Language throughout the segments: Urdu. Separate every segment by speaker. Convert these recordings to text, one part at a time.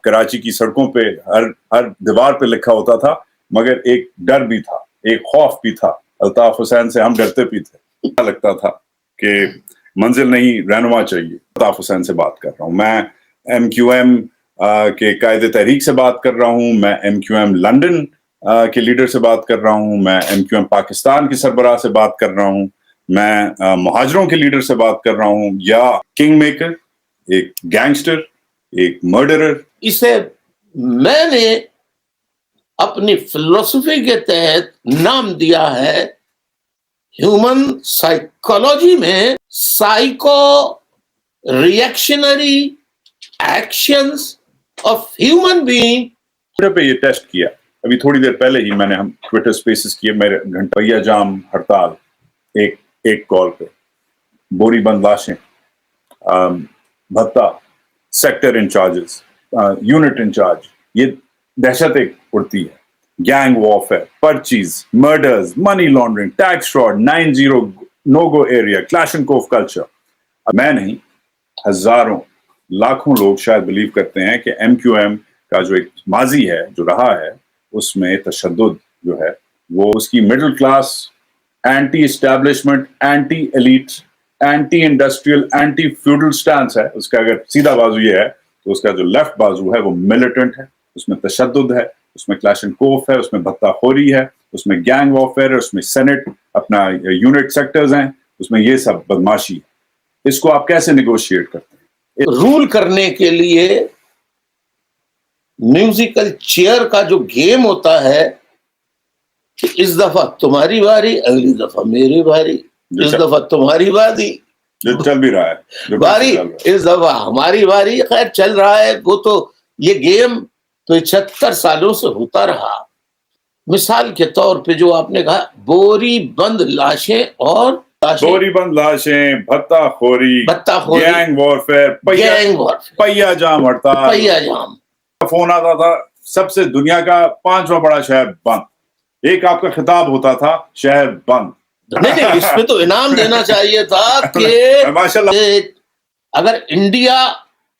Speaker 1: کراچی کی سڑکوں پہ ہر دیوار پہ لکھا ہوتا تھا، مگر ایک ڈر بھی تھا، ایک خوف بھی تھا. الطاف حسین سے ہم ڈرتے بھی تھے، لگتا تھا کہ منزل نہیں رہنما چاہیے. الطاف حسین سے بات کر رہا ہوں میں، ایم کیو ایم کے قائد تحریک سے بات کر رہا ہوں میں، ایم کیو ایم لنڈن کے لیڈر سے بات کر رہا ہوں میں، ایم کیو ایم پاکستان کے سربراہ سے بات کر رہا ہوں میں، مہاجروں کے لیڈر سے بات کر رہا ہوں، یا کنگ میکر، ایک گینگسٹر، ایک مرڈرر.
Speaker 2: اسے میں نے اپنی فلسفی کے تحت نام دیا ہے ہیومن سائیکولوجی میں psycho reactionary actions of human being.
Speaker 1: پہ یہ ٹیسٹ کیا ابھی تھوڑی دیر پہلے ہی، میں نے ہم ٹویٹر سپیسز کیے، میرے گھنٹہ جام ہڑتال ایک کال پہ، بوری بند لاشیں، بھتہ، سیکٹر انچارجز، یونٹ انچارج، یہ دہشت ایک اڑتی ہے. گینگ وارفیئر، پرچیز، murders, money laundering, tax fraud, 90 no go area, Kalashnikov culture. میں نہیں، ہزاروں لاکھوں لوگ شاید بلیو کرتے ہیں کہ ایم کیو ایم کا جو ایک ماضی ہے، جو رہا ہے، اس میں تشدد جو ہے وہ اس کی middle class, anti establishment, anti elite, anti industrial, anti feudal stance ہے. اس کا اگر سیدھا بازو یہ ہے تو اس کا جو لیفٹ بازو ہے وہ ملیٹنٹ ہے، اس میں تشدد ہے، اس میں کلاشنکوف ہے، اس میں بھتہ خوری ہے، اس میں گینگ وارفیئر ہے، اس میں سینٹ اپنا یونٹ سیکٹرز ہیں، اس میں یہ سب بدماشی ہے. اس کو آپ کیسے نیگوشیٹ کرتے ہیں؟
Speaker 2: رول کرنے کے لیے میوزیکل چیئر کا جو گیم ہوتا ہے کہ اس دفعہ تمہاری باری، اگلی دفعہ میری باری، اس دفعہ تمہاری باری،
Speaker 1: چل بھی رہا ہے
Speaker 2: باری، اس دفعہ ہماری باری. خیر چل رہا ہے وہ تو، یہ گیم تو 76 سالوں سے ہوتا رہا. مثال کے طور پہ جو آپ نے کہا بوری بند لاشیں اور
Speaker 1: بوری بند لاشیں، بھتہ خوری، گینگ وارفیئر، پہیا جام ہڑتال.
Speaker 2: پہیا جام
Speaker 1: فون آتا تھا سب سے دنیا کا 5واں بڑا شہر بند، ایک آپ کا خطاب ہوتا تھا شہر بند.
Speaker 2: نہیں اس پہ تو انعام دینا چاہیے تھا کہ ماشاءاللہ اگر انڈیا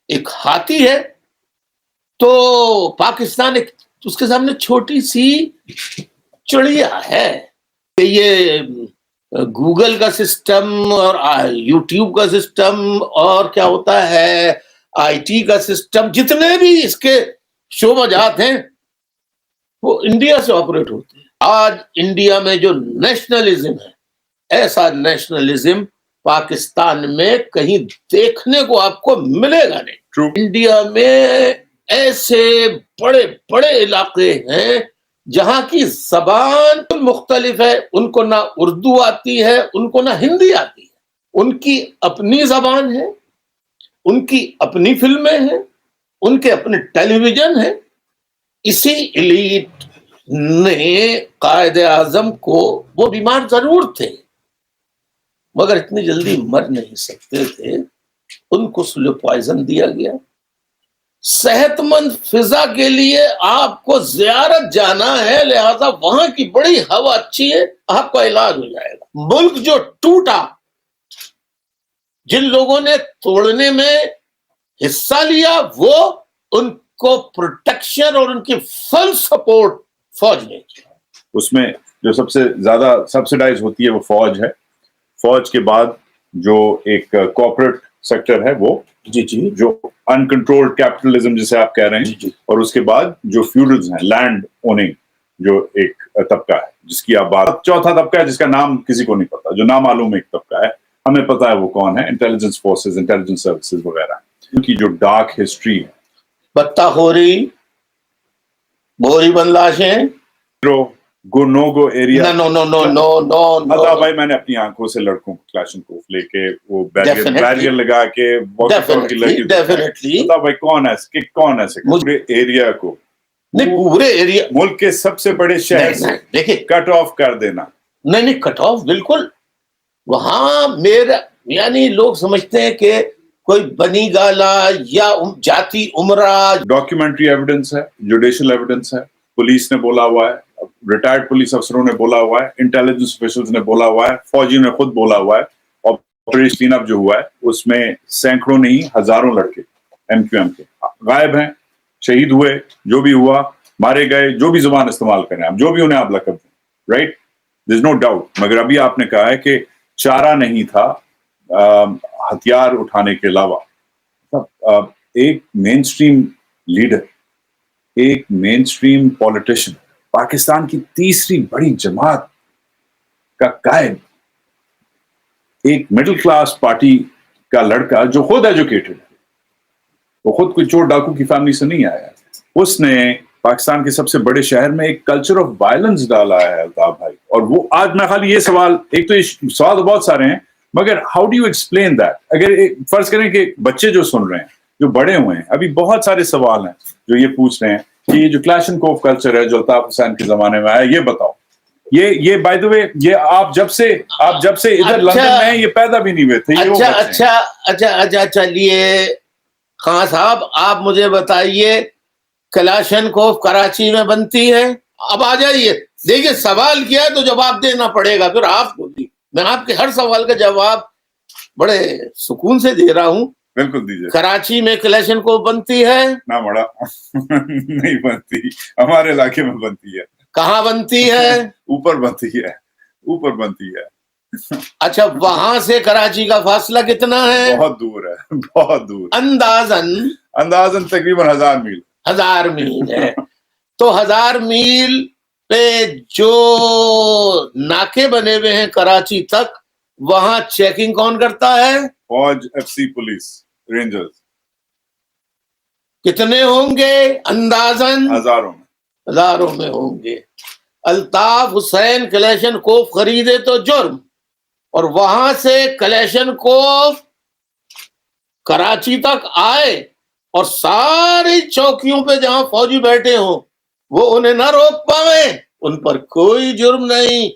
Speaker 2: ایک ہاتھی ہے تو پاکستان ایک اس کے سامنے چھوٹی سی چڑیا ہے. یہ گوگل کا سسٹم اور یوٹیوب کا سسٹم اور کیا ہوتا ہے آئی ٹی کا سسٹم، جتنے بھی اس کے شعبہ جات ہیں وہ انڈیا سے آپریٹ ہوتے ہیں. آج انڈیا میں جو نیشنلزم ہے، ایسا نیشنلزم پاکستان میں کہیں دیکھنے کو آپ کو ملے گا نہیں. انڈیا میں ایسے بڑے بڑے علاقے ہیں جہاں کی زبان مختلف ہے، ان کو نہ اردو آتی ہے، ان کو نہ ہندی آتی ہے، ان کی اپنی زبان ہے، ان کی اپنی فلمیں ہیں، ان کے اپنے ٹیلی ویژن ہیں. اسی ایلیٹ نے قائد اعظم کو، وہ بیمار ضرور تھے مگر اتنی جلدی مر نہیں سکتے تھے، ان کو سلو پوائزن دیا گیا. صحت مند فضا کے لیے آپ کو زیارت جانا ہے، لہذا وہاں کی بڑی ہوا اچھی ہے، آپ کا علاج ہو جائے گا. ملک جو ٹوٹا، جن لوگوں نے توڑنے میں حصہ لیا، وہ ان کو پروٹیکشن اور ان کی فل سپورٹ فوج نے کیا.
Speaker 1: اس میں جو سب سے زیادہ سبسڈائز ہوتی ہے وہ فوج ہے. فوج کے بعد جو ایک کارپوریٹ سیکٹر ہے وہ جو انکنٹرولڈ کیپٹلزم جسے آپ کہہ رہے ہیں، اور اس کے بعد جو فیوڈلز ہیں، لینڈ اوننگ جو ایک طبقہ ہے جس کی آپ بات، چوتھا طبقہ ہے جس کا نام کسی کو نہیں پتا، جو نامعلوم ایک طبقہ ہے، ہمیں پتا ہے وہ کون ہے، انٹیلیجنس فورسز، انٹیلیجنس سروسز وغیرہ. ان کی جو ڈارک ہسٹری ہے،
Speaker 2: بتہ خوری، بوری بند لاشیں،
Speaker 1: نو گو ایریا.
Speaker 2: نو
Speaker 1: بھائی میں نے اپنی آنکھوں سے لڑکوں کو کلاشنکوف لے کے وہ بیریئر لگا کے بھائی کون ہے پورے ایریا کو،
Speaker 2: پورے ایریا
Speaker 1: ملک کے سب سے بڑے شہر سے
Speaker 2: دیکھیں
Speaker 1: کٹ آف کر دینا.
Speaker 2: نہیں کٹ آف بالکل. وہاں میرا یعنی لوگ سمجھتے ہیں کہ کوئی بنی گالا یا جاتی عمرہ.
Speaker 1: ڈاکیومنٹری ایویڈنس ہے، جوڈیشل ایویڈنس ہے، پولیس نے بولا ہوا ہے، ریٹائرڈ پولیس افسروں نے بولا ہوا ہے، انٹیلیجنس آفیشلز نے بولا ہوا ہے، فوجیوں نے خود بولا ہوا ہے. آپریشن کلین اپ جو ہوا ہے اس میں سینکڑوں نہیں ہزاروں لڑکے ایم کیو ایم کے غائب ہیں. شہید ہوئے, جو بھی ہوا, مارے گئے, جو بھی زبان استعمال کریں آپ, جو بھی انہیں آپ لقب دیں, رائٹ, دیر از نو ڈاؤٹ. مگر ابھی آپ نے کہا ہے کہ چارہ نہیں تھا ہتھیار اٹھانے کے علاوہ. ایک مین اسٹریم لیڈر, ایک مین اسٹریم پولیٹیشین, پاکستان کی تیسری بڑی جماعت کا قائد, ایک مڈل کلاس پارٹی کا لڑکا جو خود ایجوکیٹڈ ہے, وہ خود کوئی چور ڈاکو کی فیملی سے نہیں آیا, اس نے پاکستان کے سب سے بڑے شہر میں ایک کلچر آف وائلنس ڈالا ہے الطاف بھائی. اور وہ آج میں خالی یہ سوال, ایک تو سوال تو بہت سارے ہیں, مگر how do you explain that? اگر فرض کریں کہ بچے جو سن رہے ہیں, جو بڑے ہوئے ہیں, ابھی بہت سارے سوال ہیں جو یہ پوچھ رہے ہیں کہ یہ جو کلاشنکوف کلچر ہے جو الطاف حسین کے زمانے میں آیا, یہ بتاؤ. یہ بائی دا وے, یہ آپ جب سے ادھر لندن میں یہ پیدا بھی نہیں ہوئے تھے.
Speaker 2: اچھا چلیے خان صاحب, آپ مجھے بتائیے کلاشنکوف کراچی میں بنتی ہے؟ اب آ جائیے, دیکھیے سوال کیا ہے تو جواب دینا پڑے گا پھر آپ کو بھی. میں آپ کے ہر سوال کا جواب بڑے سکون سے دے رہا ہوں.
Speaker 1: بالکل دیجیے.
Speaker 2: کراچی میں کلاشنکوف بنتی ہے؟
Speaker 1: نہ بڑا نہیں بنتی, ہمارے علاقے میں بنتی ہے.
Speaker 2: کہاں بنتی ہے؟
Speaker 1: اوپر بنتی ہے.
Speaker 2: اچھا, وہاں سے کراچی کا فاصلہ کتنا ہے؟
Speaker 1: بہت دور ہے, بہت دور.
Speaker 2: اندازاً
Speaker 1: تقریباً 1000 میل.
Speaker 2: 1000 میل ہے. تو 1000 میل پہ جو ناکے بنے ہوئے ہیں کراچی تک, وہاں چیکنگ کون کرتا ہے؟
Speaker 1: فوج, FC پولیس, رینجرز.
Speaker 2: کتنے ہوں گے اندازاً؟
Speaker 1: ہزاروں
Speaker 2: میں ہوں گے. الطاف حسین کلاشنکوف خریدے تو جرم, اور وہاں سے کلاشنکوف کراچی تک آئے اور ساری چوکیوں پہ جہاں فوجی بیٹھے ہوں وہ انہیں نہ روک پاوے, ان پر کوئی جرم نہیں.